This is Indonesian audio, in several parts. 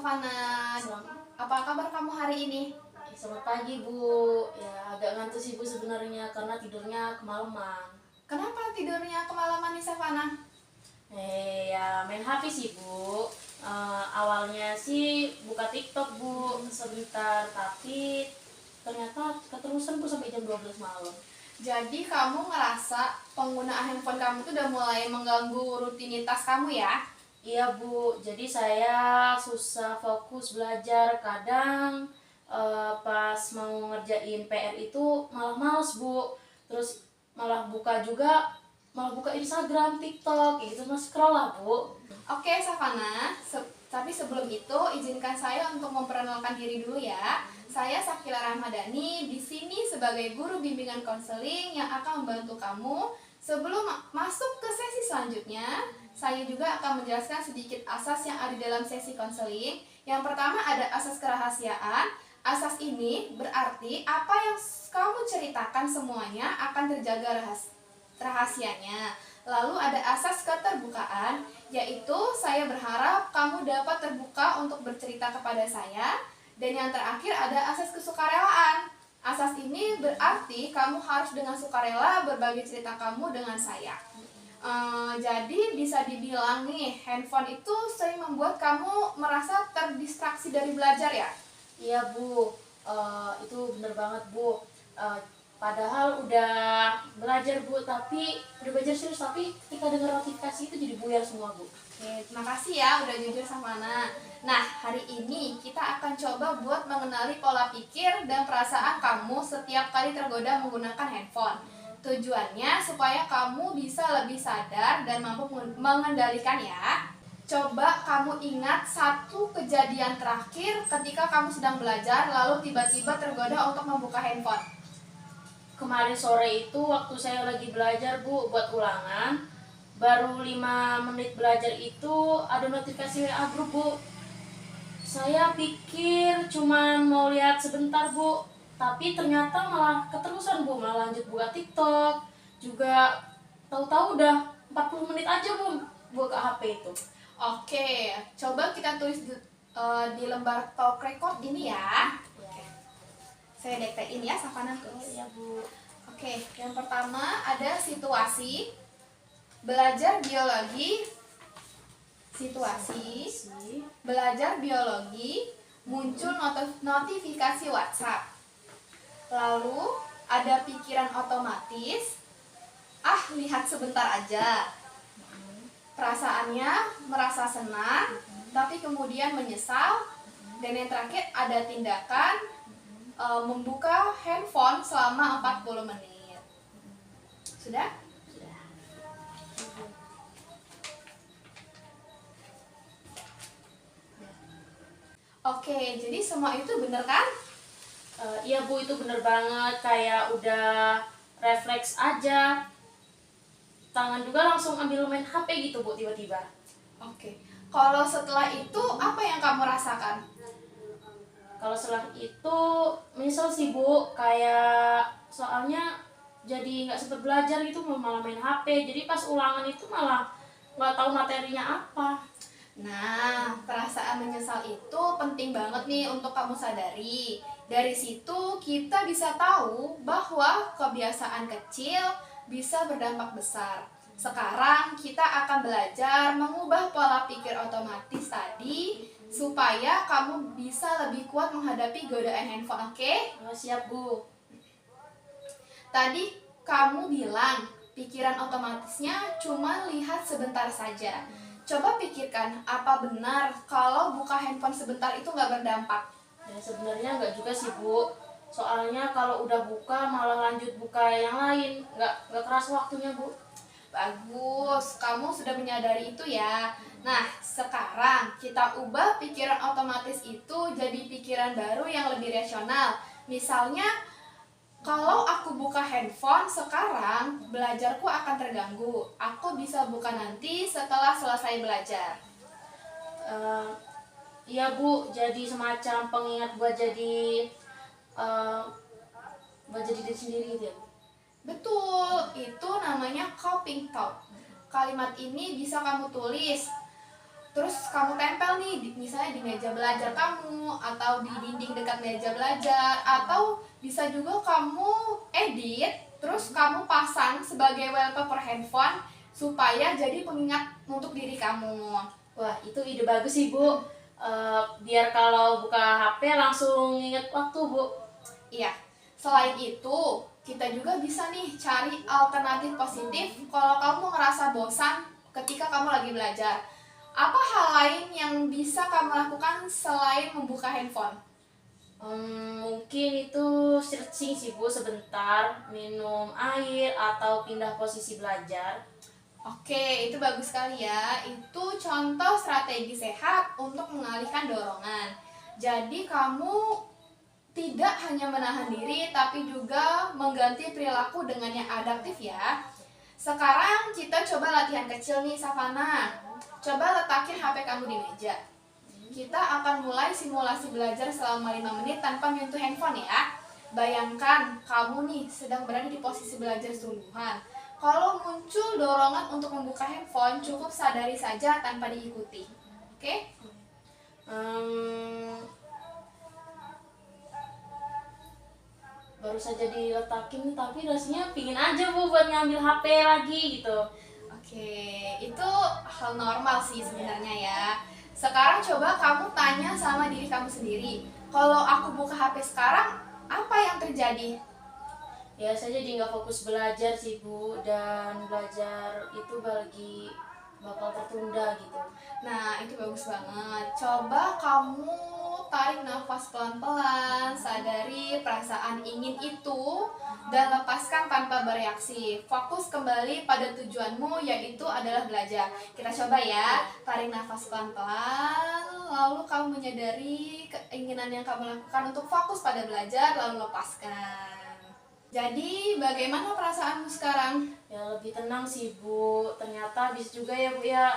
Savana. Apa kabar kamu hari ini? Selamat pagi Bu, ya agak ngantuk sih Bu sebenarnya karena tidurnya kemalaman. Kenapa tidurnya kemalaman nih Savana? Ya main HP sih Bu. Awalnya sih buka TikTok Bu sebentar, tapi ternyata keterusan Bu sampai jam 12 malam. Jadi kamu ngerasa penggunaan handphone kamu tuh udah mulai mengganggu rutinitas kamu ya? Iya Bu, jadi saya susah fokus belajar. Kadang pas mau ngerjain PR itu malah males Bu. Terus malah buka Instagram, TikTok, gitu mas scroll lah Bu. Oke Savana, tapi sebelum itu izinkan saya untuk memperkenalkan diri dulu ya. Saya Sakila Rahmadani, di sini sebagai guru bimbingan konseling yang akan membantu kamu. Sebelum masuk ke sesi selanjutnya, saya juga akan menjelaskan sedikit asas yang ada dalam sesi konseling. Yang pertama ada asas kerahasiaan. Asas ini berarti apa yang kamu ceritakan semuanya akan terjaga rahasianya. Lalu ada asas keterbukaan, yaitu saya berharap kamu dapat terbuka untuk bercerita kepada saya. Dan yang terakhir ada asas kesukarelaan. Asas ini berarti kamu harus dengan sukarela berbagi cerita kamu dengan saya. Jadi bisa dibilang nih, handphone itu sering membuat kamu merasa terdistraksi dari belajar ya? Iya Bu, itu bener banget Bu. Padahal udah belajar Bu, tapi udah belajar serius, tapi ketika dengar notifikasi itu jadi buyar semua Bu. Oke, terima kasih ya udah jujur sama Ana. Nah, hari ini kita akan coba buat mengenali pola pikir dan perasaan kamu setiap kali tergoda menggunakan handphone. Tujuannya supaya kamu bisa lebih sadar dan mampu mengendalikan ya. Coba kamu ingat satu kejadian terakhir ketika kamu sedang belajar lalu tiba-tiba tergoda untuk membuka handphone. Kemarin sore itu waktu saya lagi belajar Bu buat ulangan, baru 5 menit belajar itu ada notifikasi WA grup Bu. Saya pikir cuman mau lihat sebentar Bu, tapi ternyata malah keterusan Bu, malah lanjut buka TikTok. Juga tahu-tahu udah 40 menit aja Bu buka HP itu. Oke, coba kita tulis di lembar talk record ini ya. Saya dektein ya, Savana tulis. Iya Bu. Oke, yang pertama ada situasi. Belajar biologi. Situasi. Belajar biologi. Muncul notifikasi WhatsApp. Lalu ada pikiran otomatis. Ah, lihat sebentar aja. Perasaannya merasa senang, tapi kemudian menyesal. Dan yang terakhir ada tindakan membuka handphone selama 40 menit. Sudah? Sudah. Oke, jadi semua itu bener kan? Iya Bu, itu bener banget, kayak udah refleks aja. Tangan juga langsung ambil main HP gitu Bu, tiba-tiba. Oke, kalau setelah itu apa yang kamu rasakan? Kalau setelah itu misal sih Bu, kayak soalnya jadi nggak sempet belajar gitu, malah main HP. Jadi pas ulangan itu malah nggak tahu materinya apa. Nah, perasaan menyesal itu penting banget nih untuk kamu sadari. Dari situ kita bisa tahu bahwa kebiasaan kecil bisa berdampak besar. Sekarang kita akan belajar mengubah pola pikir otomatis tadi supaya kamu bisa lebih kuat menghadapi godaan handphone, oke? Oh, siap Bu. Tadi kamu bilang pikiran otomatisnya cuma lihat sebentar saja. Coba pikirkan, apa benar kalau buka handphone sebentar itu nggak berdampak? Ya sebenarnya nggak juga sih Bu. Soalnya kalau udah buka malah lanjut buka yang lain, nggak keras waktunya Bu. Bagus, kamu sudah menyadari itu ya. Nah, sekarang kita ubah pikiran otomatis itu jadi pikiran baru yang lebih rasional. Misalnya, kalau aku buka handphone sekarang, belajarku akan terganggu. Aku bisa buka nanti setelah selesai belajar. Iya Bu, jadi semacam pengingat buat jadi diri sendiri gitu ya Bu. Betul, itu namanya coping thought. Kalimat ini bisa kamu tulis. terus kamu tempel nih misalnya di meja belajar kamu atau di dinding dekat meja belajar, atau bisa juga kamu edit terus kamu pasang sebagai wallpaper handphone supaya jadi pengingat untuk diri kamu. Wah, itu ide bagus sih, Bu. Biar kalau buka HP langsung inget waktu, Bu. Iya, selain itu kita juga bisa nih cari alternatif positif kalau kamu ngerasa bosan ketika kamu lagi belajar. Apa hal lain yang bisa kamu lakukan selain membuka handphone? Mungkin itu searching sih, Bu, sebentar, minum air atau pindah posisi belajar. Oke, itu bagus sekali ya. Itu contoh strategi sehat untuk mengalihkan dorongan. Jadi kamu tidak hanya menahan diri, tapi juga mengganti perilaku dengan yang adaptif ya. Sekarang kita coba latihan kecil nih, Savana. Coba letakin HP kamu di meja. Kita akan mulai simulasi belajar selama 5 menit tanpa menyentuh handphone ya. Bayangkan kamu nih sedang berada di posisi belajar sungguhan. Kalau muncul dorongan untuk membuka handphone, cukup sadari saja tanpa diikuti. Oke? Baru saja diletakin, tapi rasanya pingin aja, Bu, buat ngambil HP lagi gitu. Oke, itu hal normal sih sebenarnya ya. Sekarang coba kamu tanya sama diri kamu sendiri. Kalau aku buka HP sekarang, apa yang terjadi? Ya, saya jadi nggak fokus belajar sih, Bu, dan belajar itu bakal tertunda gitu. Nah, itu bagus banget. Coba kamu tarik nafas pelan-pelan, sadari perasaan ingin itu, dan lepaskan tanpa bereaksi. Fokus kembali pada tujuanmu, yaitu adalah belajar. Kita coba ya, tarik nafas pelan-pelan, lalu kamu menyadari keinginan yang kamu lakukan untuk fokus pada belajar, lalu lepaskan. Jadi, bagaimana perasaanmu sekarang? Ya, lebih tenang sih, Bu. Ternyata bisa juga ya, Bu, ya,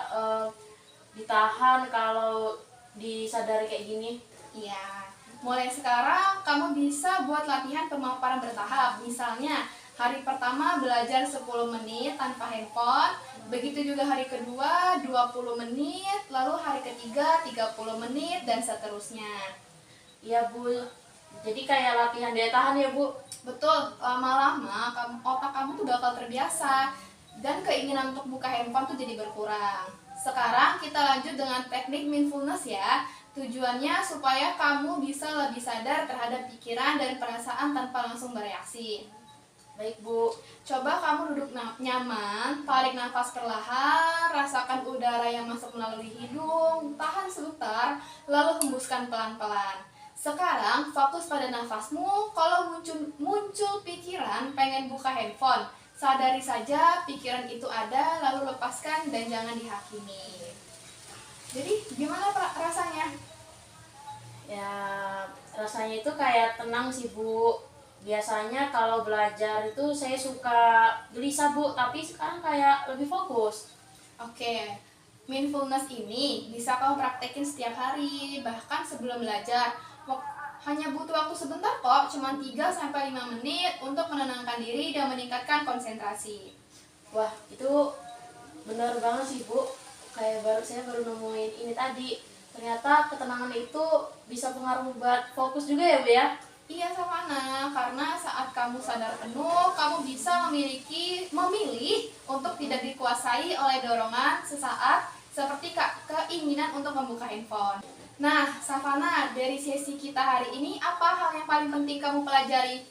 ditahan kalau disadari kayak gini. Iya, mulai sekarang kamu bisa buat latihan pemaparan bertahap. Misalnya, hari pertama belajar 10 menit tanpa handphone, begitu juga hari kedua 20 menit, lalu hari ketiga 30 menit, dan seterusnya. Iya, Bu. Jadi kayak latihan daya tahan ya, Bu. Betul, lama-lama otak kamu tuh bakal terbiasa dan keinginan untuk buka handphone tuh jadi berkurang. Sekarang kita lanjut dengan teknik mindfulness ya. Tujuannya supaya kamu bisa lebih sadar terhadap pikiran dan perasaan tanpa langsung bereaksi. Baik, Bu. Coba kamu duduk nyaman, tarik nafas perlahan, rasakan udara yang masuk melalui hidung, tahan sebentar, lalu hembuskan pelan-pelan. Sekarang fokus pada nafasmu. Kalau muncul pikiran pengen buka handphone, sadari saja pikiran itu ada, lalu lepaskan dan jangan dihakimi. Jadi gimana Pak rasanya? Ya, rasanya itu kayak tenang sih, Bu. Biasanya kalau belajar itu saya suka gelisah, Bu, tapi sekarang kayak lebih fokus. Oke, mindfulness ini bisa kamu praktekin setiap hari, bahkan sebelum belajar. Hanya butuh waktu sebentar kok, cuma 3-5 menit untuk menenangkan diri dan meningkatkan konsentrasi. Wah, itu benar banget sih, Bu. Kayak saya baru nemuin ini tadi. Ternyata ketenangan itu bisa pengaruh buat fokus juga ya, Bu ya? Iya, Savana, karena saat kamu sadar penuh, kamu bisa memilih untuk tidak dikuasai oleh dorongan sesaat seperti keinginan untuk membuka handphone. Nah, Savana, dari sesi kita hari ini, apa hal yang paling penting kamu pelajari?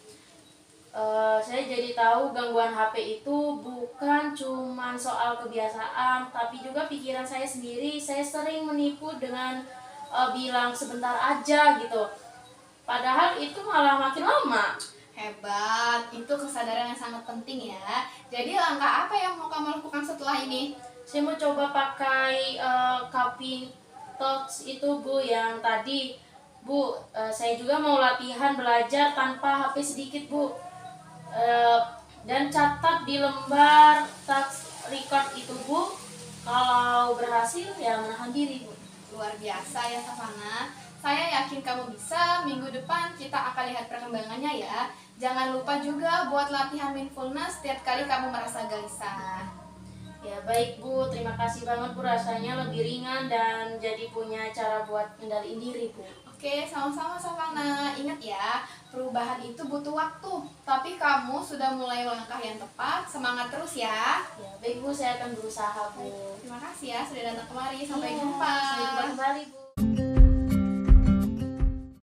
Saya jadi tahu gangguan HP itu bukan cuma soal kebiasaan, tapi juga pikiran saya sendiri. Saya sering menipu dengan bilang sebentar aja gitu. Padahal itu malah makin lama. Hebat, itu kesadaran yang sangat penting ya. Jadi langkah apa yang mau kamu lakukan setelah ini? Saya mau coba pakai Cupping Talks itu, Bu, yang tadi. Bu, saya juga mau latihan belajar tanpa HP sedikit, Bu. Dan catat di lembar task record itu, Bu. Kalau berhasil ya menahan diri, Bu. Luar biasa ya, Savana. Saya yakin kamu bisa. Minggu depan kita akan lihat perkembangannya ya. Jangan lupa juga buat latihan mindfulness setiap kali kamu merasa gelisah. Ya baik Bu, terima kasih banget Bu, rasanya lebih ringan dan jadi punya cara buat kendaliin diri Bu. Oke, sama-sama Savana. Ingat ya, perubahan itu butuh waktu. Tapi kamu sudah mulai langkah yang tepat. Semangat terus ya. Ya baik Bu, saya akan berusaha Bu. Terima kasih ya sudah datang kemari. Sampai Iya, jumpa. sampai jumpa kembali Bu.